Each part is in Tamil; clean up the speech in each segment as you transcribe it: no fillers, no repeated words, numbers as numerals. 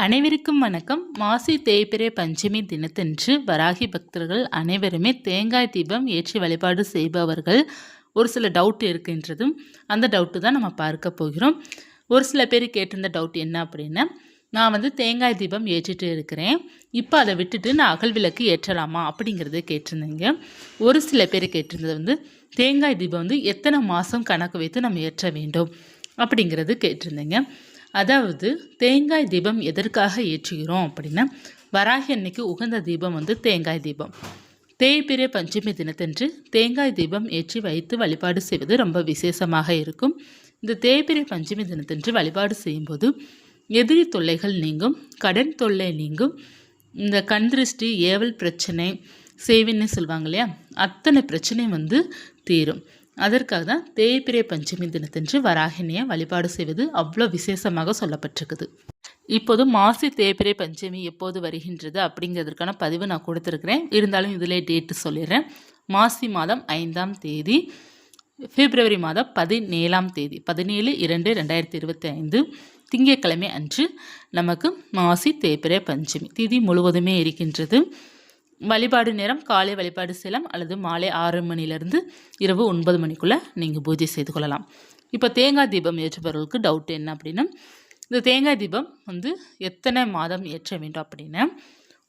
அனைவருக்கும் வணக்கம். மாசி தேய்பிறை பஞ்சமி தினத்தன்று வராகி பக்தர்கள் அனைவருமே தேங்காய் தீபம் ஏற்றி வழிபாடு செய்பவர்கள். ஒரு சில டவுட் இருக்கின்றது. அந்த டவுட்டு தான் நம்ம பார்க்க போகிறோம். ஒரு சில பேர் கேட்டிருந்த டவுட் என்ன அப்படின்னா, நான் தேங்காய் தீபம் ஏற்றிட்டு இருக்கிறேன், இப்போ அதை விட்டுட்டு நான் அகல் விளக்கு ஏற்றலாமா அப்படிங்கிறத கேட்டிருந்தேங்க. ஒரு சில பேர் கேட்டிருந்தது தேங்காய் தீபம் எத்தனை மாதம் கணக்கு வைத்து நம்ம ஏற்ற வேண்டும் அப்படிங்கிறது கேட்டிருந்தேங்க. அதாவது தேங்காய் தீபம் எதற்காக ஏற்றுகிறோம் அப்படின்னா, வராகி அன்னைக்கு உகந்த தீபம் தேங்காய் தீபம். தேய்பிறை பஞ்சமி தினத்தன்று தேங்காய் தீபம் ஏற்றி வைத்து வழிபாடு செய்வது ரொம்ப விசேஷமாக இருக்கும். இந்த தேய்பிறை பஞ்சமி தினத்தன்று வழிபாடு செய்யும்போது எதிரி தொல்லைகள் நீங்கும், கடன் தொல்லை நீங்கும், இந்த கண் திருஷ்டி, ஏவல் பிரச்சனை, சேவின்னு சொல்லுவாங்க இல்லையா, அத்தனை பிரச்சனையும் தீரும். அதற்காக தான் தேய்பிறை பஞ்சமி தினத்தன்று வராகினியை வழிபாடு செய்வது அவ்வளோ விசேஷமாக சொல்லப்பட்டிருக்குது. இப்போது மாசி தேய்பிறை பஞ்சமி எப்போது வருகின்றது அப்படிங்கிறதுக்கான பதிவு நான் கொடுத்துருக்குறேன். இருந்தாலும் இதில் டேட்டு சொல்லிடுறேன். மாசி மாதம் 5ஆம் தேதி, பிப்ரவரி மாதம் 17ஆம் தேதி, 17/2/2025 திங்கட்கிழமை அன்று நமக்கு மாசி தேய்பிறை பஞ்சமி திதி முழுவதுமே இருக்கின்றது. வழிபாடு நேரம் காலை வழிபாடு செய்யலாம், அல்லது மாலை 6 மணிலேருந்து இரவு 9 மணிக்குள்ளே நீங்கள் பூஜை செய்து கொள்ளலாம். இப்போ தேங்காய் தீபம் ஏற்றுபவர்களுக்கு டவுட் என்ன அப்படின்னா, இந்த தேங்காய் தீபம் எத்தனை மாதம் ஏற்ற வேண்டும் அப்படின்னா,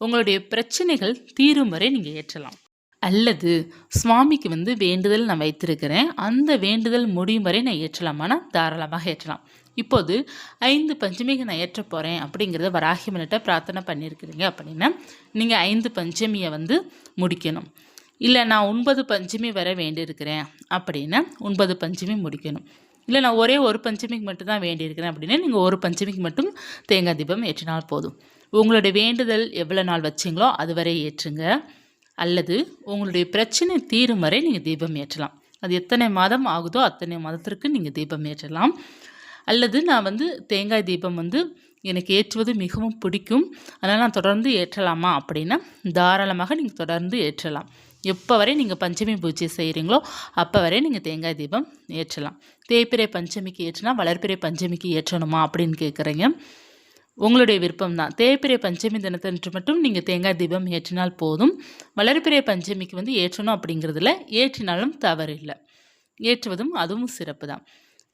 உங்களுடைய பிரச்சனைகள் தீரும் வரை நீங்கள் ஏற்றலாம். அல்லது சுவாமிக்கு வேண்டுதல் நான் வைத்திருக்கிறேன், அந்த வேண்டுதல் முடியும் வரை நான் ஏற்றலாமானா தாராளமாக ஏற்றலாம். இப்போது 5 பஞ்சமிக்கு நான் ஏற்ற போகிறேன் அப்படிங்கிறத வராகி மன்னிட்ட பிரார்த்தனை பண்ணியிருக்கிறீங்க அப்படின்னா, நீங்கள் 5 பஞ்சமியை முடிக்கணும். இல்லை நான் 9 பஞ்சமி வர வேண்டியிருக்கிறேன் அப்படின்னா 9 பஞ்சமி முடிக்கணும். இல்லை நான் ஒரே ஒரு பஞ்சமிக்கு மட்டும் தான் வேண்டியிருக்கிறேன் அப்படின்னா நீங்கள் ஒரு பஞ்சமிக்கு மட்டும் தேங்காய் தீபம் ஏற்றினால் போதும். உங்களுடைய வேண்டுதல் எவ்வளோ நாள் வச்சிங்களோ அது வரை ஏற்றுங்க. அல்லது உங்களுடைய பிரச்சனை தீரும் வரை நீங்கள் தீபம் ஏற்றலாம். அது எத்தனை மாதம் ஆகுதோ அத்தனை மாதத்திற்கு நீங்கள் தீபம் ஏற்றலாம். அல்லது நான் தேங்காய் தீபம் எனக்கு ஏற்றுவது மிகவும் பிடிக்கும், அதனால் நான் தொடர்ந்து ஏற்றலாமா அப்படின்னா தாராளமாக நீங்கள் தொடர்ந்து ஏற்றலாம். எப்போ வரை நீங்கள் பஞ்சமி பூஜை செய்கிறீங்களோ அப்போ வரை நீங்கள் தேங்காய் தீபம் ஏற்றலாம். தேய்பிறை பஞ்சமிக்கு ஏற்றினா வளர்பிறை பஞ்சமிக்கு ஏற்றணுமா அப்படின்னு கேட்குறீங்க. உங்களுடைய விருப்பம் தான். தேய்பிறை பஞ்சமி தினத்தன்று மட்டும் நீங்கள் தேங்காய் தீபம் ஏற்றினால் போதும். வளர்பிறை பஞ்சமிக்கு ஏற்றணும் அப்படிங்கிறதுல ஏற்றினாலும் தவறில்லை, ஏற்றுவதும் அதுவும் சிறப்பு தான்.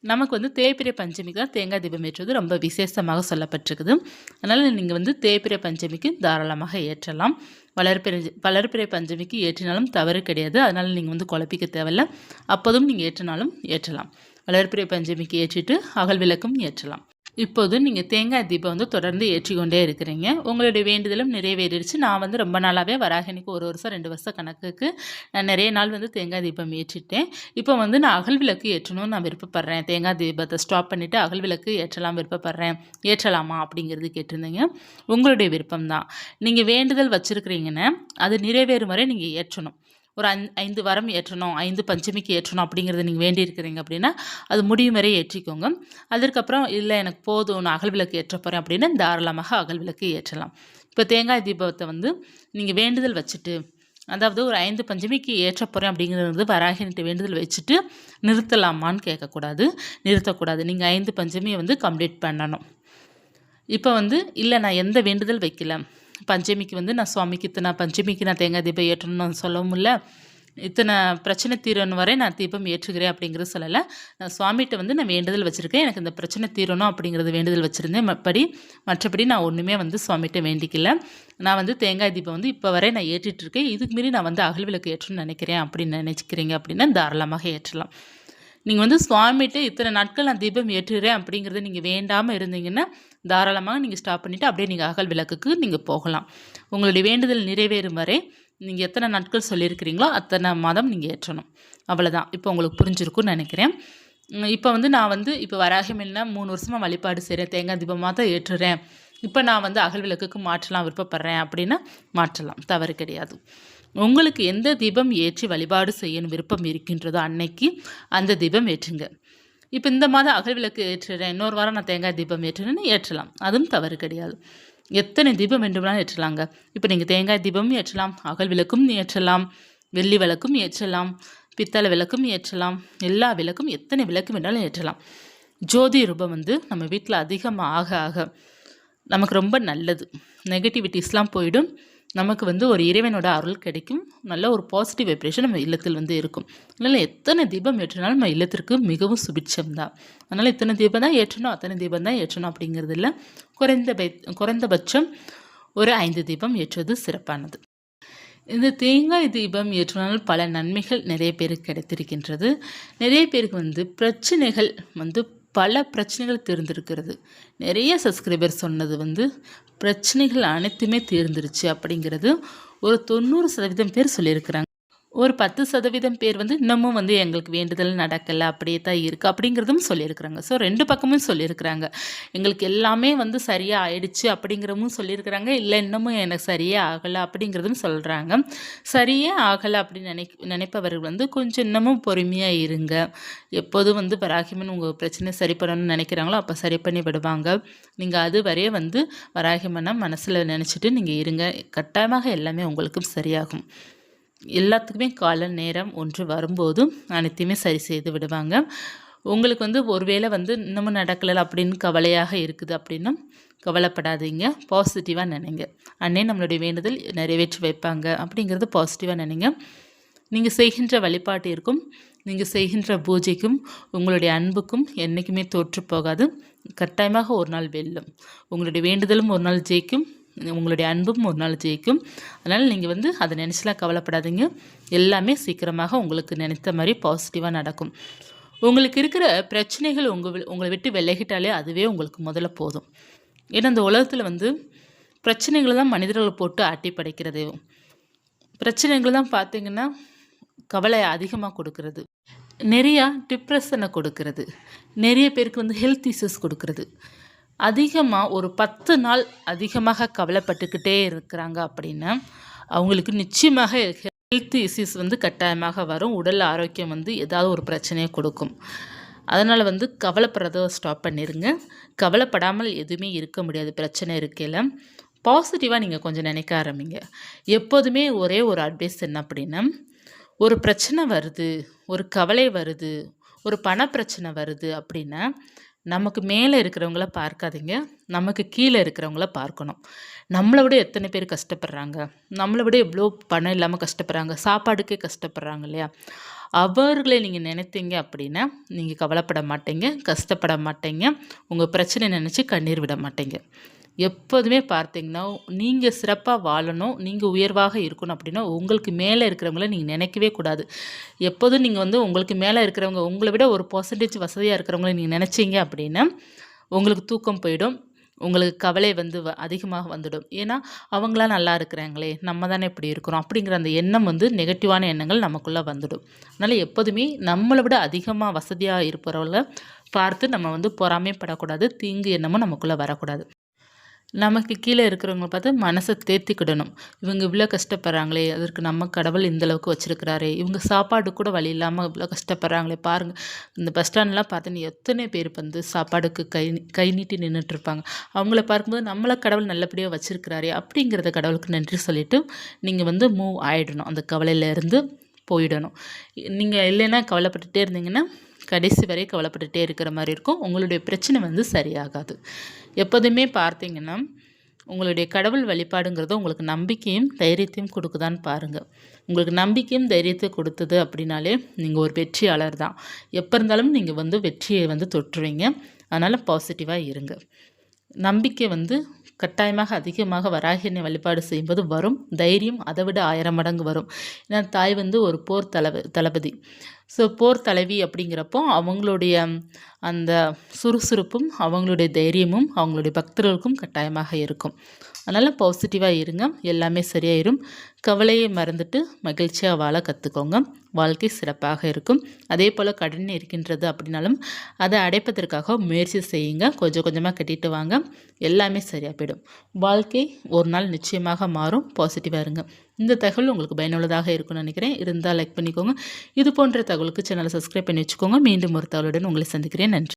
நமக்கு தேய்பிறை பஞ்சமிக்கு தான் தேங்காய் தீபம் ஏற்றுவது ரொம்ப விசேஷமாக சொல்லப்பட்டிருக்குது. அதனால் நீங்கள் தேய்பிறை பஞ்சமிக்கு தாராளமாக ஏற்றலாம். வளர்பிறை பஞ்சமிக்கு ஏற்றினாலும் தவறு கிடையாது. அதனால் நீங்கள் குழப்பிக்க தேவையில்லை. அப்போதும் நீங்கள் ஏற்றினாலும் ஏற்றலாம். வளர்பிறை பஞ்சமிக்கு ஏற்றிட்டு அகல் விளக்கும் ஏற்றலாம். இப்போது நீங்கள் தேங்காய் தீபம் தொடர்ந்து ஏற்றிக்கொண்டே இருக்கிறீங்க. உங்களுடைய வேண்டுதலும் நிறைவேறிடுச்சு. நான் ரொம்ப நாளாகவே வராகினிக்கு 1 வருஷம் 2 வருஷம் கணக்குக்கு நான் நிறைய நாள் தேங்காய் தீபம் ஏற்றிட்டேன். இப்போ நான் அகல் விளக்கு ஏற்றணும்னு நான் விருப்பப்படுறேன். தேங்காய் தீபத்தை ஸ்டாப் பண்ணிவிட்டு அகல் விளக்கு ஏற்றலாம் விருப்பப்படுறேன், ஏற்றலாமா அப்படிங்கிறது கேட்டிருந்தீங்க. உங்களுடைய விருப்பம் தான். நீங்கள் வேண்டுதல் வச்சுருக்கிறீங்கன்னா அது நிறைவேறும் வரை நீங்கள் ஏற்றணும். ஒரு 5 வாரம் ஏற்றணும், 5 பஞ்சமிக்கு ஏற்றணும் அப்படிங்கிறத நீங்கள் வேண்டியிருக்கிறீங்க அப்படின்னா அது முடியும் வரை ஏற்றிக்கோங்க. அதற்கப்புறம் இல்லை எனக்கு போதும் நான் அகல் விளக்கு ஏற்ற போகிறேன் அப்படின்னா தாராளமாக அகல் விளக்கு ஏற்றலாம். இப்போ தேங்காய் தீபத்தை நீங்கள் வேண்டுதல் வச்சுட்டு, அதாவது ஒரு 5 பஞ்சமிக்கு ஏற்ற போகிறேன் அப்படிங்கிறது வராகினிட்டு வேண்டுதல் வச்சுட்டு நிறுத்தலாமான்னு கேட்கக்கூடாது, நிறுத்தக்கூடாது. நீங்கள் 5 பஞ்சமியை கம்ப்ளீட் பண்ணணும். இப்போ இல்லை நான் எந்த வேண்டுதல் வைக்கல, பஞ்சமிக்கு நான் சுவாமிக்கு இத்தனை பஞ்சமிக்கு நான் தேங்காய் தீபம் ஏற்றணும்னு சொல்லவும் இல்லை, இத்தனை பிரச்சனை தீரணும் வரை நான் தீபம் ஏற்றுக்கிறேன் அப்படிங்கிறது சொல்லலை. நான் சுவாமிகிட்ட நான் வேண்டுதல் வச்சுருக்கேன், எனக்கு இந்த பிரச்சனை தீரணும் அப்படிங்கிறது வேண்டுதல் வச்சுருந்தேன். மற்றபடி நான் ஒன்றுமே சுவாமிகிட்ட வேண்டிக்கல. நான் தேங்காய் தீபம் இப்போ வரை நான் ஏற்றிட்டுருக்கேன், இதுக்கு மீறி நான் அகல் விளக்கு ஏற்றணும்னு நினைக்கிறேன் அப்படின்னு நினைக்கிறீங்க அப்படின்னா தாராளமாக ஏற்றலாம். நீங்கள் சுவாமிகிட்ட இத்தனை நாட்கள் நான் தீபம் ஏற்றுகிறேன் அப்படிங்கிறத நீங்கள் வேண்டாமல் இருந்தீங்கன்னா தாராளமாக நீங்கள் ஸ்டாப் பண்ணிவிட்டு அப்படியே நீங்கள் அகல் விளக்குக்கு நீங்கள் போகலாம். உங்களுடைய வேண்டுதல் நிறைவேறும் வரை நீங்கள் எத்தனை நாட்கள் சொல்லியிருக்கிறீங்களோ அத்தனை மாதம் நீங்கள் ஏற்றணும். அவ்வளோதான். இப்போ உங்களுக்கு புரிஞ்சிருக்கும்னு நினைக்கிறேன். இப்போ நான் இப்போ வராகிமில்னா 3 வருஷமாக வழிபாடு செய்கிறேன், தேங்காய் தீபமாக தான் ஏற்றுறேன், இப்போ நான் அகல் விளக்குக்கு மாற்றலாம் விருப்பப்படுறேன் அப்படின்னா மாற்றலாம், தவறு கிடையாது. உங்களுக்கு எந்த தீபம் ஏற்றி வழிபாடு செய்யணும் விருப்பம் இருக்கின்றதோ அன்னைக்கு அந்த தீபம் ஏற்றுங்க. இப்போ இந்த மாதம் அகல் விளக்கு ஏற்றுறேன், இன்னொரு வாரம் நான் தேங்காய் தீபம் ஏற்றுறேன்னு ஏற்றலாம், அதுவும் தவறு கிடையாது. எத்தனை தீபம் வேண்டுமானாலும் ஏற்றலாங்க. இப்போ நீங்கள் தேங்காய் தீபமும் ஏற்றலாம், அகல் விளக்கும் ஏற்றலாம், வெள்ளி விளக்கும் ஏற்றலாம், பித்தளை விளக்கும் ஏற்றலாம், எல்லா விளக்கும் எத்தனை விளக்கு வேண்டாலும் ஏற்றலாம். ஜோதி ரூபம் நம்ம வீட்டில் அதிகமாக ஆக நமக்கு ரொம்ப நல்லது. நெகட்டிவிட்டிஸ்லாம் போயிடும். நமக்கு வந்து ஒரு இறைவனோட அருள் கிடைக்கும். நல்ல ஒரு பாசிட்டிவ் வைப்ரேஷன் நம்ம இல்லத்தில் வந்து இருக்கும். அதனால் எத்தனை தீபம் ஏற்றினாலும் நம்ம இல்லத்திற்கு மிகவும் சுபிட்சம் தான். அதனால் இத்தனை தீபம் தான் ஏற்றணும், அத்தனை தீபம் தான் ஏற்றணும் அப்படிங்கிறது இல்லை. குறைந்தபட்சம் ஒரு 5 தீபம் ஏற்றுவது சிறப்பானது. இந்த தேங்காய் தீபம் ஏற்றினால் பல நன்மைகள் நிறைய பேருக்கு கிடைத்திருக்கின்றது. நிறைய பேருக்கு வந்து பிரச்சனைகள் வந்து பல பிரச்சனைகள் தீர்ந்திருக்கிறது. நிறைய சப்ஸ்கிரைபர் சொன்னது வந்து பிரச்சனைகள் அனைத்துமே தீர்ந்துருச்சு அப்படிங்கிறது ஒரு 90% பேர் சொல்லியிருக்கிறாங்க. ஒரு 10% பேர் வந்து இன்னமும் வந்து எங்களுக்கு வேண்டுதல் நடக்கலை, அப்படியே தான் இருக்குது அப்படிங்கிறதும் சொல்லியிருக்கிறாங்க. ஸோ 2 பக்கமும் சொல்லியிருக்கிறாங்க. எங்களுக்கு எல்லாமே வந்து சரியாக ஆயிடுச்சு அப்படிங்கிறதும் சொல்லியிருக்கிறாங்க. இல்லை இன்னமும் எனக்கு சரியே ஆகலை அப்படிங்கிறதும் சொல்கிறாங்க. சரியே ஆகலை அப்படின்னு நினைப்பவர்கள் வந்து கொஞ்சம் இன்னமும் பொறுமையாக இருங்க. எப்போதும் வந்து வராகிமன் உங்கள் பிரச்சனை சரி பண்ணணும்னு நினைக்கிறாங்களோ அப்போ சரி பண்ணி விடுவாங்க. நீங்கள் அது வரையே வந்து வராகிமனை மனசில் நினச்சிட்டு நீங்கள் இருங்க. கட்டாயமாக எல்லாமே உங்களுக்கும் சரியாகும். எல்லாத்துக்குமே கால நேரம் ஒன்று வரும்போதும் அனைத்தையுமே சரி செய்து விடுவாங்க. உங்களுக்கு வந்து ஒருவேளை வந்து இன்னமும் நடக்கலை அப்படின்னு கவலையாக இருக்குது அப்படின்னா கவலைப்படாதீங்க. பாசிட்டிவாக நினைங்க. அன்னே நம்மளுடைய வேண்டுதல் நிறைவேற்றி வைப்பாங்க அப்படிங்கிறது பாசிட்டிவாக நினைங்க. நீங்கள் செய்கின்ற வழிபாட்டிற்கும் நீங்கள் செய்கின்ற பூஜைக்கும் உங்களுடைய அன்புக்கும் என்றைக்குமே தோற்று போகாது. கட்டாயமாக ஒரு நாள் வெல்லும். உங்களுடைய வேண்டுதலும் ஒரு நாள் ஜெயிக்கும். உங்களுடைய அன்பும் ஒரு நாள் ஜெயிக்கும். அதனால் நீங்கள் வந்து அதை நினச்சிலாம் கவலைப்படாதீங்க. எல்லாமே சீக்கிரமாக உங்களுக்கு நினைத்த மாதிரி பாசிட்டிவாக நடக்கும். உங்களுக்கு இருக்கிற பிரச்சனைகள் உங்களை விட்டு விலகிட்டாலே அதுவே உங்களுக்கு முதல்ல போதும். ஏன்னா இந்த உலகத்தில் வந்து பிரச்சனைகளை தான் மனிதர்களை போட்டு ஆட்டி படைக்கிறதே. பிரச்சனைகள் தான் பார்த்திங்கன்னா கவலை அதிகமாக கொடுக்கறது, நிறையா டிப்ரெஷனை கொடுக்கறது, நிறைய பேருக்கு வந்து ஹெல்த் இஷ்யூஸ் கொடுக்கறது. அதிகமாக ஒரு 10 நாள் அதிகமாக கவலைப்பட்டுக்கிட்டே இருக்கிறாங்க அப்படின்னா அவங்களுக்கு நிச்சயமாக ஹெல்த் இஷ்யூஸ் வந்து கட்டாயமாக வரும். உடல் ஆரோக்கியம் வந்து ஏதாவது ஒரு பிரச்சனையை கொடுக்கும். அதனால் வந்து கவலைப்படுறதை ஸ்டாப் பண்ணிடுங்க. கவலைப்படாமல் எதுவுமே இருக்க முடியாது. பிரச்சனை இருக்கையில் பாசிட்டிவாக நீங்கள் கொஞ்சம் நினைக்க ஆரம்பிங்க. எப்போதுமே ஒரே ஒரு அட்வைஸ் என்ன அப்படின்னா, ஒரு பிரச்சனை வருது, ஒரு கவலை வருது, ஒரு பண பிரச்சனை வருது அப்படின்னா நமக்கு மேலே இருக்கிறவங்கள பார்க்காதீங்க, நமக்கு கீழே இருக்கிறவங்கள பார்க்கணும். நம்மளை விட எத்தனை பேர் கஷ்டப்படுறாங்க, நம்மளை விட எவ்வளோ பணம் இல்லாமல் கஷ்டப்படுறாங்க, சாப்பாடுக்கே கஷ்டப்படுறாங்க இல்லையா? அவர்களை நீங்கள் நினைத்தீங்க அப்படின்னா நீங்கள் கவலைப்பட மாட்டீங்க, கஷ்டப்பட மாட்டீங்க, உங்கள் பிரச்சனை நினச்சி கண்ணீர் விட மாட்டீங்க. எப்போதுமே பார்த்தீங்கன்னா நீங்கள் சிறப்பாக வாழணும், நீங்கள் உயர்வாக இருக்கணும் அப்படின்னா உங்களுக்கு மேலே இருக்கிறவங்கள நீங்கள் நினைக்கவே கூடாது. எப்போதும் நீங்கள் வந்து உங்களுக்கு மேலே இருக்கிறவங்க உங்களை விட ஒரு % வசதியாக இருக்கிறவங்கள நீங்கள் நினச்சிங்க அப்படின்னா உங்களுக்கு தூக்கம் போயிடும். உங்களுக்கு கவலை வந்து அதிகமாக வந்துடும். ஏன்னா அவங்களாம் நல்லா இருக்கிறாங்களே, நம்ம தானே இப்படி இருக்கிறோம் அப்படிங்கிற அந்த எண்ணம் வந்து நெகட்டிவான எண்ணங்கள் நமக்குள்ளே வந்துடும். அதனால் எப்போதுமே நம்மளை விட அதிகமாக வசதியாக இருப்பவர்களை பார்த்து நம்ம வந்து பொறாமைப்படக்கூடாது. தீங்கு எண்ணமும் நமக்குள்ளே வரக்கூடாது. நமக்கு கீழே இருக்கிறவங்கள பார்த்து மனசை தேர்த்திக்கிடணும். இவங்க இவ்வளோ கஷ்டப்படுறாங்களே, அதற்கு நம்ம கடவுள் இந்தளவுக்கு வச்சுருக்கிறாரே, இவங்க சாப்பாடு கூட வழி இல்லாமல் இவ்வளோ கஷ்டப்படுறாங்களே பாருங்கள். இந்த பஸ் ஸ்டாண்ட்லாம் பார்த்தீங்கன்னா எத்தனை பேர் வந்து சாப்பாடுக்கு கை நீட்டி நின்றுட்டுருப்பாங்க. அவங்கள பார்க்கும்போது நம்மளை கடவுள் நல்லபடியாக வச்சுருக்கிறாரே அப்படிங்கிறத கடவுளுக்கு நன்றி சொல்லிவிட்டு நீங்கள் வந்து மூவ் ஆகிடணும். அந்த கவலையிலேருந்து போயிடணும். நீங்கள் இல்லைன்னா கவலைப்பட்டுகிட்டே இருந்தீங்கன்னா கடைசி வரை கவலைப்பட்டுகிட்டே இருக்கிற மாதிரி இருக்கும். உங்களுடைய பிரச்சனை வந்து சரியாகாது. எப்போதுமே பார்த்தீங்கன்னா உங்களுடைய கடவுள் வழிபாடுங்கிறது உங்களுக்கு நம்பிக்கையும் தைரியத்தையும் கொடுக்குதான்னு பாருங்கள். உங்களுக்கு நம்பிக்கையும் தைரியத்தை கொடுத்தது அப்படின்னாலே நீங்கள் ஒரு வெற்றியாளர் தான். எப்போ இருந்தாலும் நீங்கள் வந்து வெற்றியை வந்து தொற்றுவீங்க. அதனால் பாசிட்டிவாக இருங்க. நம்பிக்கை வந்து கட்டாயமாக அதிகமாக வராகினை வழிபாடு செய்யும்போது வரும். தைரியம் அதை விட 1000 மடங்கு வரும். ஏன்னா தாய் வந்து ஒரு போர் தளபதி. ஸோ போர் தலைவி அப்படிங்கிறப்போ அவங்களுடைய அந்த சுறுசுறுப்பும் அவங்களுடைய தைரியமும் அவங்களுடைய பக்தர்களுக்கும் கட்டாயமாக இருக்கும். அதனால் பாசிட்டிவாக இருங்க, எல்லாமே சரியாயிரும். கவலையை மறந்துட்டு மகிழ்ச்சியாக வாழ கற்றுக்கோங்க. வாழ்க்கை சிறப்பாக இருக்கும். அதே போல் கடன் இருக்கின்றது அப்படின்னாலும் அதை அடைப்பதற்காக முயற்சி செய்யுங்க. கொஞ்சம் கொஞ்சமாக கட்டிட்டு வாங்க, எல்லாமே சரியாக போயிடும். வாழ்க்கை ஒரு நாள் நிச்சயமாக மாறும். பாசிட்டிவாக இருங்க. இந்த தகவல் உங்களுக்கு பயனுள்ளதாக இருக்கும்னு நினைக்கிறேன். இருந்தால் லைக் பண்ணிக்கோங்க. இது போன்ற தகவலுக்கு சேனலை சப்ஸ்கிரைப் பண்ணி வச்சுக்கோங்க. மீண்டும் ஒரு தகவலுடன் உங்களை சந்திக்கிறேன். நன்றி.